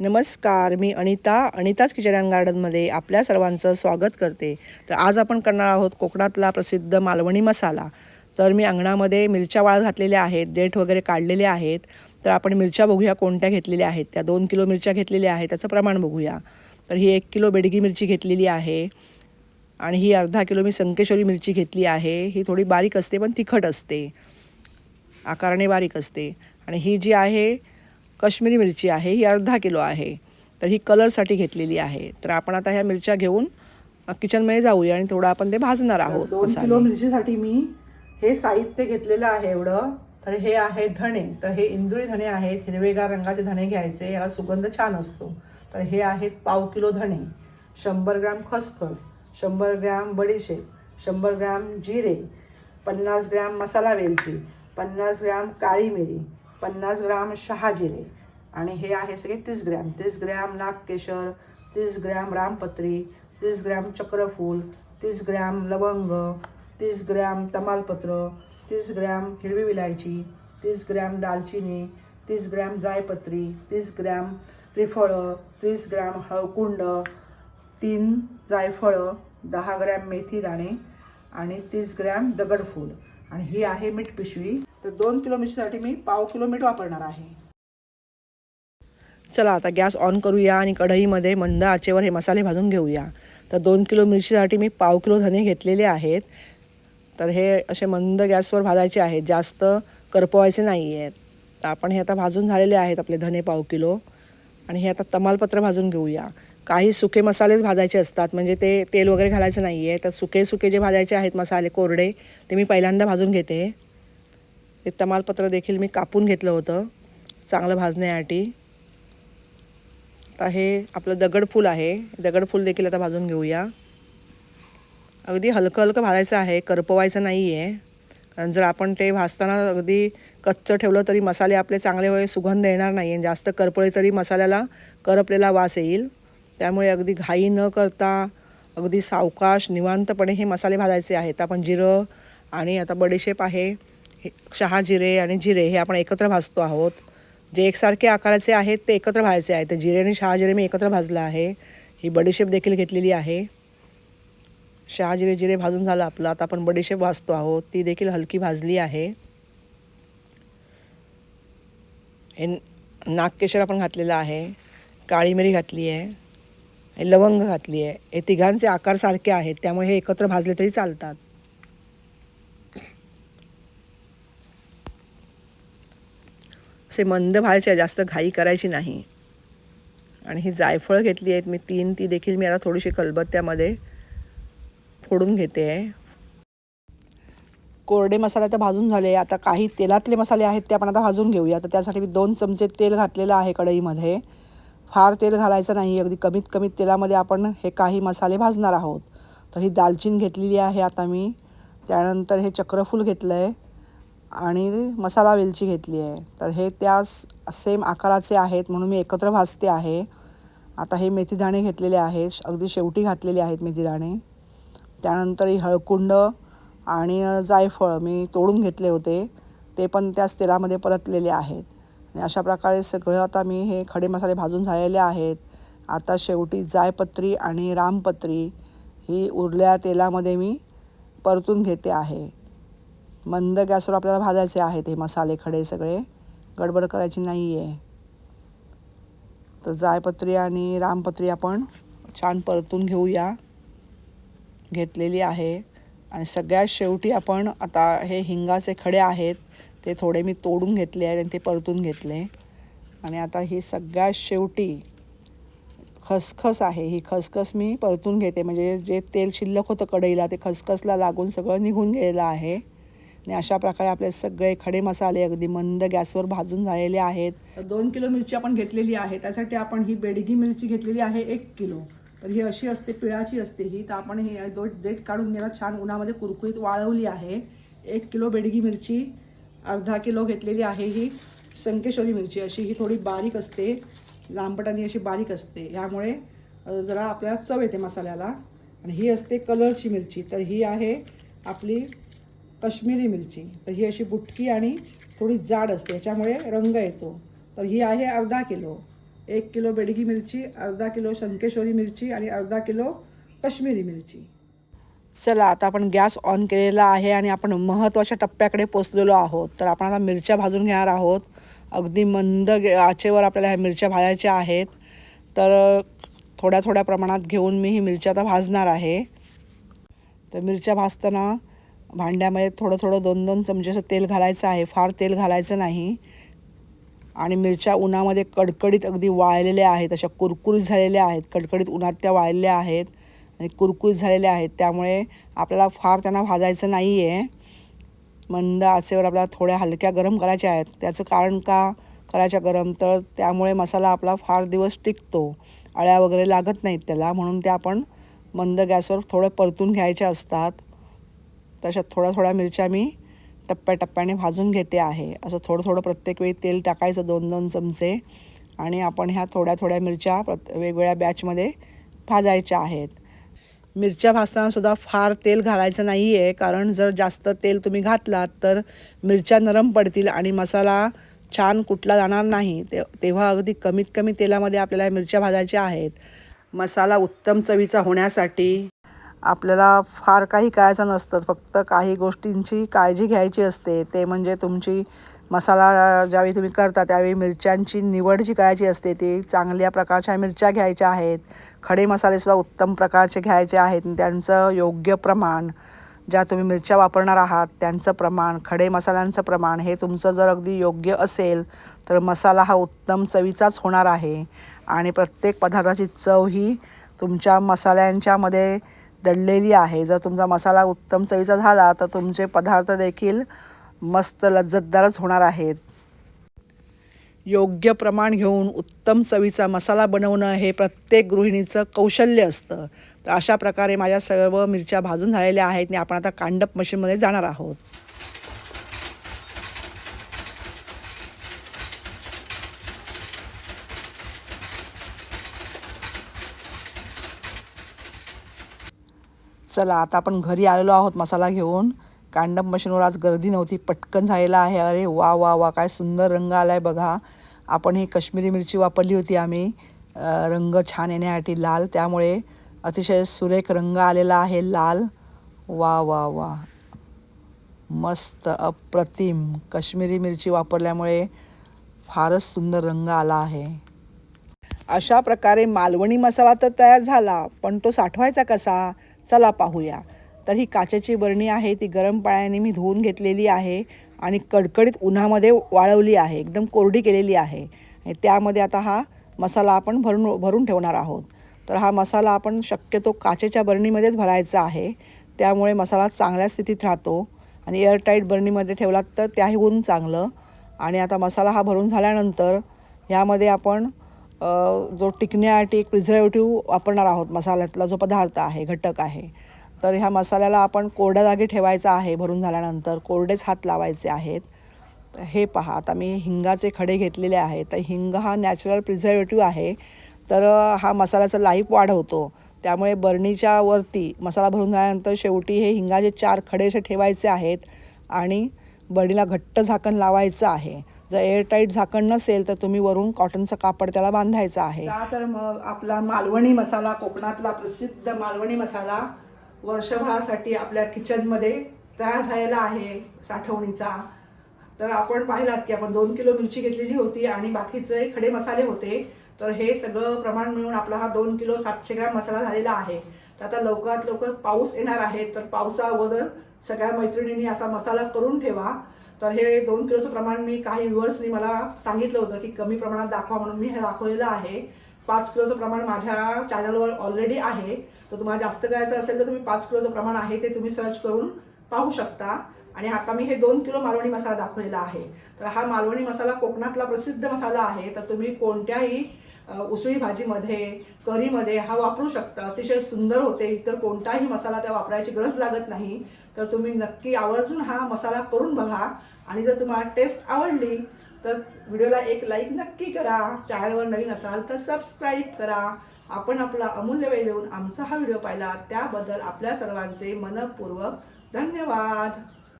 नमस्कार, मी अनिताच kitchen and गार्डनमध्ये आपल्या सर्वांचं स्वागत करते. तर आज आपण करणार आहोत कोकणातला प्रसिद्ध मालवणी मसाला. तर मी अंगणामध्ये मिरच्या वाळत घातलेल्या आहेत, देठ वगैरे काढलेले आहेत. तर आपण मिरच्या बघूया कोणत्या घेतलेल्या आहेत. त्या 2 किलो मिरच्या घेतलेल्या आहेत, त्याचं प्रमाण बघूया. तर ही 1 किलो बेडगी मिरची घेतलेली आहे आणि ही अर्धा किलो मी संकेश्वरी मिरची घेतली आहे. ही थोडी बारीक असते पण तिखट असते, आकाराने बारीक असते. आणि ही जी आहे काश्मीरी मिरची आहे, ही अर्धा किलो आहे. तर ही कलरसाठी घेतलेली आहे. तर आपण आता ह्या मिरच्या घेऊन किचनमध्ये जाऊया आणि थोडं आपण ते भाजणार आहोत. 2 किलो मिरचीसाठी मी हे साहित्य घेतलेलं आहे एवढं. तर हे आहे धणे. तर हे इंदुरी धणे आहेत, हिरवेगार रंगाचे धणे घ्यायचे, याला सुगंध छान असतो. तर हे आहेत पाव किलो धणे, 100 ग्रॅम खसखस, 100 ग्रॅम बडीशेप, 100 ग्रॅम जिरे, 50 ग्रॅम मसाला वेलची, 50 ग्रॅम काळी मिरी, 50 ग्रॅम शहाजिरे आणि हे आहे सगळे 30 ग्रॅम नागकेशर, 30 ग्रॅम रामपत्री, 30 ग्रॅम चक्रफूल, 30 ग्रॅम लवंग, 30 ग्रॅम तमालपत्र, 30 ग्रॅम हिरवी विलायची, 30 ग्रॅम दालचिनी, 30 ग्रॅम जायपत्री, 30 ग्रॅम त्रिफळं, 30 ग्रॅम हळकुंड, 3 जायफळं, 10 ग्रॅम मेथी दाणे आणि 30 ग्रॅम दगडफूल. आणि ही आहे मीठ पिशवी. तर 2 किलो मिरचीसाठी मी पाव किलो मीठ वापरणार आहे. चला आता गॅस ऑन करूया आणि कढईमध्ये मंद आचेवर हे मसाले भाजून घेऊया. तर 2 किलो मिरचीसाठी मी पाव किलो धने घेतलेले आहेत. तर हे असे मंद गॅसवर भाजायचे आहेत, जास्त करपवायचे नाही आहेत. तर आपण हे आता भाजून झालेले आहेत आपले धने पाव किलो. आणि हे आता तमालपत्र भाजून घेऊया. काही सुके मसालेच भाजायचे असतात, म्हणजे ते तेल वगैरे घालायचं नाही आहे. तर सुके जे भाजायचे आहेत मसाले कोरडे, ते मी पहिल्यांदा भाजून घेते. ते तमालपत्र देखील मी कापून घेतलं होतं चांगलं भाजण्यासाठी. आता हे आपलं दगडफूल आहे, दगडफूल देखील आता भाजून घेऊया. अगदी हलकं भाजायचं आहे, करपवायचं नाही आहे. कारण जर आपण ते भाजताना अगदी कच्चं ठेवलं तरी मसाले आपले चांगले वेळ सुगंध येणार नाही आहे. जास्त करपले तरी मसाल्याला करपलेला वास येईल. त्यामुळे अगदी घाई न करता अगदी सावकाश निवांतपणे हे मसाले भाजायचे आहेत. आपण जिरं आणि आता बडीशेप आहे, शहाजिरे आणि जिरे हे आपण एकत्र भाजतो आहोत. जे एकसारखे आकाराचे आहेत ते एकत्र भाजायचे आहेत. ते जिरे आणि शहाजिरे मी एकत्र भाजलं आहे. ही बडीशेप देखील घेतलेली आहे. शहाजिरे जिरे भाजून झालं आपलं. आता आपण बडीशेप भाजतो आहोत, ती देखील हलकी भाजली आहे. हे नागकेशर आपण घातलेलं आहे, काळी मिरी घातली आहे, हे लवंग घातली आहे. हे तिघांचे आकार सारखे आहेत, त्यामुळे हे एकत्र भाजले तरी चालतात. असे मंद भाजायचे, जास्त घाई करायची नाही. आणि ही जायफळ घेतली आहेत मी 3, ती देखील मी आता थोडीशी खलबत्त्यामध्ये फोडून घेते आहे. कोरडे मसाले तर भाजून झाले. आता काही तेलातले मसाले आहेत ते आपण आता भाजून घेऊया. तर त्यासाठी मी 2 चमचे तेल घातलेलं आहे कढईमध्ये. फार तेल घालायचं नाही, अगदी कमीत तेलामध्ये आपण हे काही मसाले भाजणार आहोत. तर ही दालचिनी घेतलेली आहे आता मी. त्यानंतर हे चक्रफूल घेतलं आहे आणि मसाला वेलची घेतली आहे. तर हे त्या सेम आकाराचे आहेत म्हणून मी एकत्र भाजते आहे. आता हे मेथीदाणे घेतलेले आहे, अगदी शेवटी घातलेले आहेत मेथीदाणे. त्यानंतर ही हळकुंड आणि जायफळ मी तोडून घेतले होते, ते पण त्याच तेलामध्ये परतलेले आहेत. आणि अशा प्रकारे सगळं आता मी हे खडे मसाले भाजून झालेले आहेत. आता शेवटी जायपत्री आणि रामपत्री ही उरल्या तेलामध्ये मी परतून घेते आहे. मंद गॅसवर आपल्याला भाजायचे आहेत हे मसाले खडे सगळे, गडबड करायची नाही आहे. तर जायपत्री आणि रामपत्री आपण छान परतून घेतलेली आहे. आणि सगळ्यात शेवटी आपण आता हे हिंगाचे खडे आहेत, ते थोडे मी तोडून घेतले आहेत आणि ते परतून घेतले. आणि आता ही सगळ्यात शेवटी खसखस आहे, ही खसखस मी परतून घेते, म्हणजे जे तेल शिल्लक होतं कढईला ते खसखसला लागून सगळं निघून गेलेलं आहे. आणि अशा प्रकारे आपले सगळे खडे मसाले अगदी मंद गॅसवर भाजून झालेले आहेत. 2 किलो मिरची आपण घेतलेली आहे, त्यासाठी आपण ही बेडगी मिरची घेतलेली आहे 1 किलो. तर ही अशी असते, पिळाची असते ही. तर आपण ही देठ काढून घ्यायला छान उन्हामध्ये कुरकुरीत वाळवली आहे. 1 किलो बेडगी मिरची, अर्धा किलो घेतलेली आहे ही संकेश्वरी मिरची. अशी ही थोडी बारीक असते, लांबटानी अशी बारीक असते, यामुळे जरा आपल्याला चव येते मसाल्याला. आणि ही असते कलरची मिरची. तर ही आहे आपली काश्मीरी मिरची. तर ही अशी बुटकी आणि थोडी जाड असते, याच्यामुळे रंग येतो. तर ही आहे अर्धा किलो. 1 किलो बेडगी मिरची, अर्धा किलो शंकेश्वरी मिरची आणि अर्धा किलो काश्मीरी मिरची. चला आता आपण गॅस ऑन केलेला आहे आणि आपण महत्त्वाच्या टप्प्याकडे पोचलेलो आहोत. तर आपण आता मिरच्या भाजून घेणार आहोत. अगदी मंद आचेवर आपल्याला ह्या मिरच्या भाजायच्या आहेत. तर थोड्या थोड्या प्रमाणात घेऊन मी ही मिरच्या आता भाजणार आहे. तर मिरच्या भाजताना भांड्यामध्ये थोडं थोडं 2-2 चमचे असं तेल घालायचं आहे, फार तेल घालायचं नाही. आणि मिरच्या उन्हामध्ये कडकडीत अगदी वाळलेल्या आहेत, अशा कुरकुरीत झालेल्या आहेत. कडकडीत उन्हात त्या वाळलेल्या आहेत आणि कुरकुरीत झालेल्या आहेत. त्यामुळे आपल्याला फार त्यांना भाजायचं नाही आहे. मंद आचेवर आपल्याला थोड्या हलक्या गरम करायच्या आहेत. त्याचं कारण का करायच्या गरम, तर त्यामुळे मसाला आपला फार दिवस टिकतो, अळ्या वगैरे लागत नाहीत त्याला. म्हणून त्या आपण मंद गॅसवर थोडं परतून घ्यायच्या असतात. तशात थोड्या थोड्या मिरच्या मी टप्प्याटप्प्याने भाजून घेते आहे. असं थोडं थोडं प्रत्येक वेळी तेल टाकायचं 2-2 चमचे आणि आपण ह्या थोड्या थोड्या मिरच्या वेगवेगळ्या बॅचमध्ये भाजायच्या आहेत. मिरच्या भाजतानासुद्धा फार तेल घालायचं नाही आहे, कारण जर जास्त तेल तुम्ही घातलात तर मिरच्या नरम पडतील आणि मसाला छान कुटला जाणार नाही. तेव्हा अगदी कमीत कमी तेलामध्ये आपल्याला मिरच्या भाजायच्या आहेत. मसाला उत्तम चवीचा होण्यासाठी आपल्याला फार काही करायचं नसतं, फक्त काही गोष्टींची काळजी घ्यायची असते. ते म्हणजे तुमची मसाला ज्यावेळी तुम्ही करता त्यावेळी मिरच्यांची निवड जी करायची असते ती चांगल्या प्रकारच्या मिरच्या घ्यायच्या आहेत. खडे मसालेसुद्धा उत्तम प्रकारचे घ्यायचे आहेत. त्यांचं योग्य प्रमाण, ज्या तुम्ही मिरच्या वापरणार आहात त्यांचं प्रमाण, खडे मसाल्यांचं प्रमाण हे तुमचं जर अगदी योग्य असेल तर मसाला हा उत्तम चवीचाच होणार आहे. आणि प्रत्येक पदार्थाची चव ही तुमच्या मसाल्यांच्यामध्ये दडलेली आहे. जर तुमचा मसाला उत्तम चवीचा झाला तर तुमचे पदार्थ देखील मस्त लज्जतदारच होणार आहेत. योग्य प्रमाण घेऊन उत्तम चवीचा मसाला बनवणं हे प्रत्येक गृहिणीचं कौशल्य असतं. तर अशा प्रकारे माझ्या सर्व मिरच्या भाजून झालेल्या आहेत आणि आपण आता कांडप मशीनमध्ये जाणार आहोत. चला आता आपण घरी आलेलो आहोत मसाला घेऊन. कांडप मशीनवर आज गर्दी नव्हती, पटकन झालेला आहे. अरे वा वा वा, काय सुंदर रंग आला आहे बघा. आपण ही काश्मीरी मिरची वापरली होती आम्ही रंग छान येण्यासाठी लाल, त्यामुळे अतिशय सुरेख रंग आलेला आहे लाल. वा वा वा, मस्त अप्रतिम. काश्मीरी मिरची वापरल्यामुळे फारच सुंदर रंग आला आहे. अशा प्रकारे मालवणी मसाला तर तयार झाला, पण तो साठवायचा कसा चला पाहूया. तर ही काचेची बरणी आहे, ती गरम पाण्याने मी धुवून घेतलेली आहे आणि कडकडीत उन्हामध्ये वाळवली आहे, एकदम कोरडी केलेली आहे. आणि त्यामध्ये आता हा मसाला आपण भरून ठेवणार आहोत. तर हा मसाला आपण शक्यतो काचेच्या बरणीमध्येच भरायचा आहे, त्यामुळे मसाला चांगल्या स्थितीत राहतो. आणि एअरटाईट बरणीमध्ये ठेवलात तर त्याहून चांगलं. आणि आता मसाला हा भरून झाल्यानंतर ह्यामध्ये आपण जो टिकण्यासाठी एक प्रिझर्वेटिव्ह वापरणार आहोत. मसाल्यातला जो पदार्थ आहे, घटक आहे, तर ह्या मसाल्याला आपण कोरड्या जागी ठेवायचा आहे. भरून झाल्यानंतर कोरडेच हात लावायचे आहेत. हे पहा, आता मी हिंगाचे खडे घेतलेले आहेत. तर हिंग हा नॅचरल प्रिझर्वेटिव्ह आहे, तर हा मसाल्याचा लाईफ वाढवतो. त्यामुळे बरणीच्या वरती मसाला भरून झाल्यानंतर शेवटी हे हिंगाचे 4 खडे असे ठेवायचे आहेत आणि बरणीला घट्ट झाकण लावायचं आहे. जर एअरटाईट झाकण नसेल तर तुम्ही वरून कॉटनचं कापड त्याला बांधायचं आहे. तर मग आपला मालवणी मसाला, कोकणातला प्रसिद्ध मालवणी मसाला वर्षभरासाठी आपल्या किचनमध्ये तयार झालेला आहे साठवणीचा. तर आपण पाहिलात की आपण 2 किलो मिरची घेतलेली होती आणि बाकीचे खडे मसाले होते. तर हे सगळं प्रमाण मिळून आपला हा 2 किलो 700 ग्रॅम मसाला झालेला आहे. तर आता लवकरात लवकर पाऊस येणार आहे, तर पावसा अगोदर सगळ्या मैत्रिणींनी असा मसाला करून ठेवा. तर हे 2 किलोचं प्रमाण मी काही व्ह्युअर्सनी मला सांगितलं होतं की कमी प्रमाणात दाखवा, म्हणून मी हे दाखवलेलं आहे. 5 किलोचं प्रमाण माझ्या चॅनलवर ऑलरेडी आहे. तर तुम्हाला जास्त करायचं असेल तर तुम्ही 5 किलोचं प्रमाण आहे ते तुम्ही सर्च करून पाहू शकता. आणि आता मी हे 2 किलो मालवणी मसाला दाखवलेला आहे. तर हा मालवणी मसाला कोकणातला प्रसिद्ध मसाला आहे. तर तुम्ही कोणत्याही उसळी भाजीमध्ये, करीमध्ये हा वापरू शकता. अतिशय सुंदर होते. इतर कोणताही मसाला त्या वापरायची गरज लागत नाही. तर तुम्ही नक्की आवर्जून हा मसाला करून बघा. आणि जर तुम्हाला टेस्ट आवडली तर व्हिडिओला एक लाईक नक्की करा. चॅनलवर नवीन असाल तर सबस्क्राईब करा. आपण आपला अमूल्य वेळ देऊन आमचा हा व्हिडिओ पाहिला त्याबद्दल आपल्या सर्वांचे मनःपूर्वक धन्यवाद.